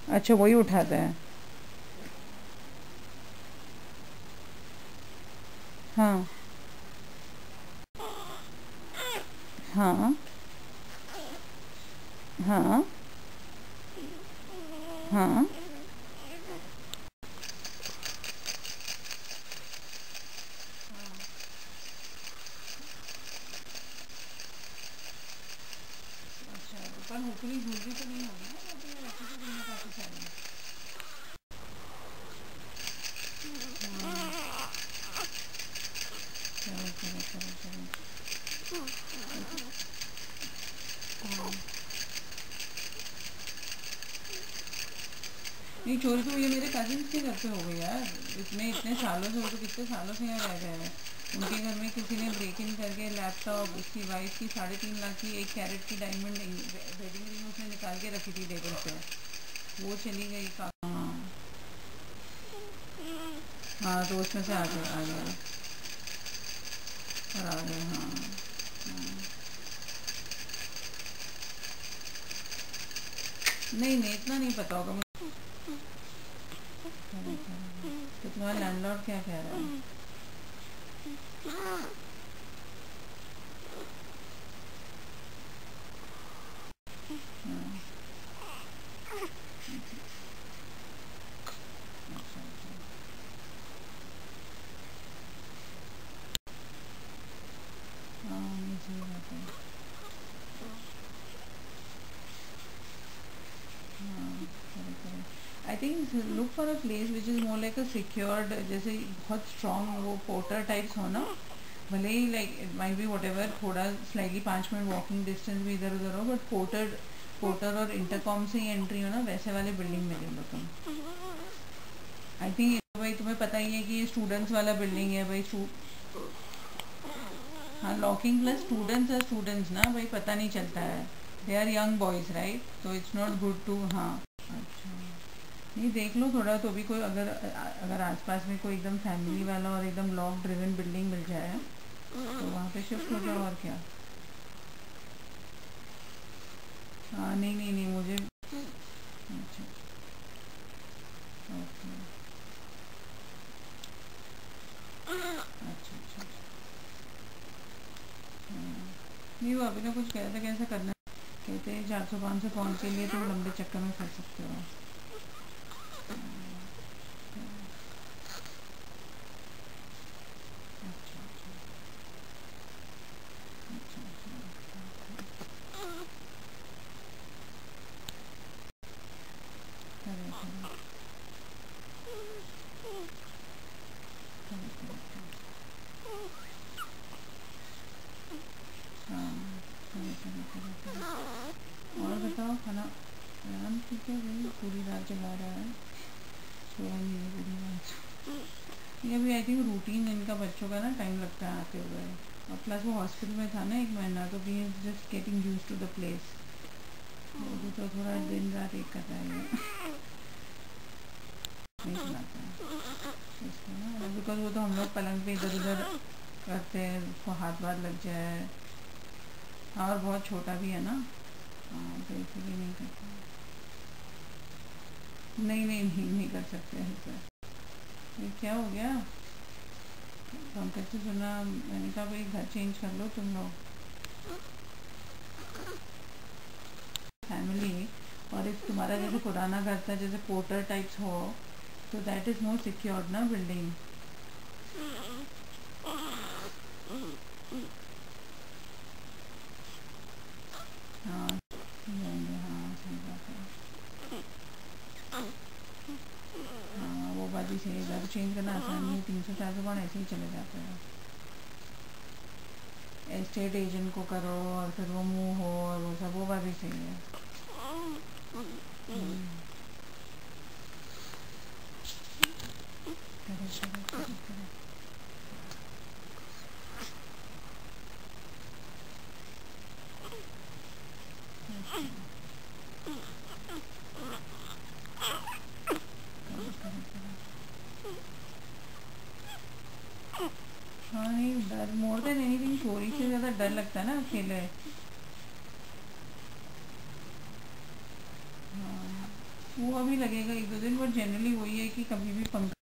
अच्छा वही उठाता है। हाँ हाँ हाँ हाँ। अच्छा पर होपफुली झूल भी तो नहीं होगी ना, क्योंकि वैसे तो दुनिया काफ़ी सारी है। हाँ, चलो चलो चलो चलो। हाँ नहीं, चोरी तो ये मेरे कजिन्स के घर पे हो गई यार। इतने इतने सालों से, वो तो कितने सालों से यहाँ रह गए हैं। उनके घर में किसी ने ब्रेक इन करके लैपटॉप, उसकी वाइफ की 3.5 लाख की 1 कैरेट की डायमंड वेडिंग रिंग उसने निकाल के रखी थी टेबल पे। वो चली गई हाँ। हाँ तो उसमें से आ गया आ गया और आ गया हाँ। हाँ। नहीं नहीं इतना नहीं पता होगा मुझे। तो तुम्हारा लैंडलॉर्ड क्या कह रहा है? हाँ, अच्छा अच्छा। हाँ ये सही बात है। हाँ correct correct. I think look for a place which is more like a secured, जैसे बहुत स्ट्रॉन्ग वो पोर्टर टाइप्स हो ना। भले ही like it might be whatever, थोड़ा स्लाइटली 5 मिनट वॉकिंग डिस्टेंस भी इधर उधर हो, बट पोर्टर पोर्टर और इंटरकॉम से ही एंट्री हो ना, वैसे वाले बिल्डिंग में ले लो तुम। आई थिंक भाई तुम्हें पता ही है कि ये स्टूडेंट्स वाला बिल्डिंग है भाई। हाँ लॉकिंग प्लस स्टूडेंट्स है, स्टूडेंट्स ना भाई पता नहीं चलता है। They are young boys right, तो इट्स नॉट गुड टू हाँ। अच्छा नहीं देख लो थोड़ा तो भी, कोई अगर अगर आसपास में कोई एकदम फैमिली वाला और एकदम लॉक ड्रिवन बिल्डिंग मिल जाए तो वहाँ पे शिफ्ट हो जाओ और क्या। हाँ नहीं नहीं नहीं मुझे। अच्छा ओके। अच्छा अच्छा अच्छा। हाँ। नहीं वो अभी ना कुछ कह रहा था कैसे करना है। कहते हैं 400-500 पाउंड के लिए तो लंबे चक्कर में कर सकते हो। अच्छा अच्छा अच्छा अच्छा। करें करें करें करें करें। हाँ करें करें करें करें। और बताओ खाना। राम ठीक है भाई, पूरी रात जगा रहा है। सोया नहीं है पूरी रात। ये अभी आई थिंक रूटीन इनका बच्चों का ना टाइम लगता है आते हुए। और प्लस वो हॉस्पिटल में था ना 1 महीना, तो we just getting use to the place. अभी तो थोड़ा दिन रात एक कर रहा है ये। नहीं सुनाता है इसको ना, बिकॉज वो तो हम लोग पलंग पे इधर उधर करते हैं, उसको हाथ वाथ लग जाए। हाँ और बहुत छोटा भी है ना। हाँ तो इसीलिए नहीं करते। नहीं नहीं नहीं नहीं कर सकते ऐसा। ये क्या हो गया? तो हम कैसे सुना, मैंने कहा भाई घर चेंज कर लो तुम लोग फैमिली। और इस तुम्हारा जैसे पुराना घर था जैसे पोर्टर टाइप्स हो, तो दैट इज़ मोर सिक्योर्ड ना बिल्डिंग। हाँ जाएंगे हाँ सही बात है। हाँ वो बात भी सही है, घर चेंज करना आसान नहीं है, 300-400 पाउंड ऐसे ही चले जाते हैं। एस्टेट एजेंट को करो और फिर वो मूव हो और वो सब, वो बात भी सही है। हम्म, करें करें करें करें। अच्छा करें करें करें। हाँ नहीं डर मोर देन एनीथिंग, चोरी से ज़्यादा डर लगता है ना अकेले। हाँ वो अभी लगेगा 1-2 दिन, बट जनरली वही है कि कभी भी पंखा